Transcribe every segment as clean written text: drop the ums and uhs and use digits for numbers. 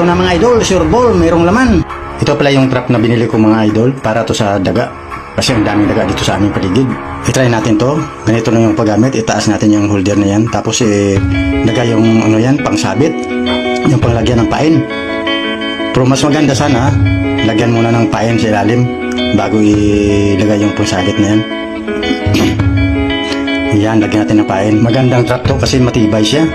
Ito na mga idol, sure ball, mayroong laman. Ito pala yung trap na binili ko mga idol para to sa daga. Kasi ang daming daga dito sa aming paligid. I-try natin to. Ganito na yung paggamit. Itaas natin yung holder na yan. Tapos daga yung ano yan, pangsabit. Yung panglagyan ng pain. Pero mas maganda sana, lagyan muna ng pain sa ilalim bago ilagay yung pangsabit na yan. Yan, lagyan natin ng pain. Magandang trap to kasi matibay siya.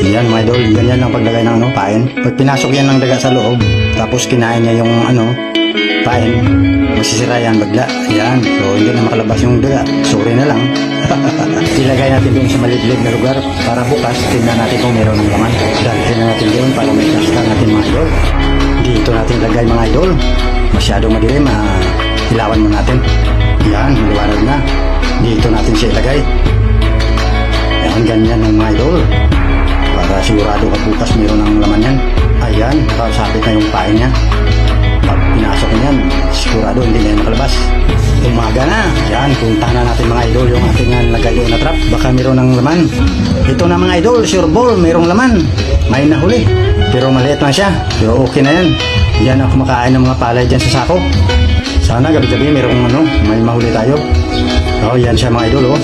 Yan mga idol, ganyan lang paglagay ng pain. Pag pinasok yan ng daga sa loob, tapos kinain niya yung pain, masisira yan bagla. Yan, so hindi na makalabas yung daga. Sorry na lang. Ilagay natin doon sa maliblib na lugar para bukas tingnan natin kung meron ng laman. Dalhin na natin doon para may kasta natin mga idol. Dito natin lagay mga idol. Masyadong madilim, ilawan mo natin. Yan, maliwanag na. Dito natin siya ilagay. Yan, ganyan ng mga idol. Para sigurado ka bukas meron ng laman yan. Ayan, nakasapit na yung pain niya. Pag pinasok niya yan, sigurado hindi na yan makalabas. Umaga na. Yan, puntahan na natin mga idol yung ating nilagay doon na trap. Baka meron ng laman. Ito na mga idol, sure ball, mayroong laman. May nahuli. Pero maliit lang siya. Pero okay na yan. Yan ang kumakain ng mga palay dyan sa sako. Sana gabi-gabi merong may mahuli tayo. Oh, yan siya mga idol, oh.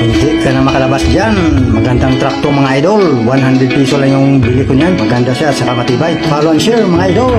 Hindi ka na makalabas dyan. Magandang trap to mga idol. 100 piso lang yung bili ko niyan. Maganda siya, saka matibay. Follow and share mga idol.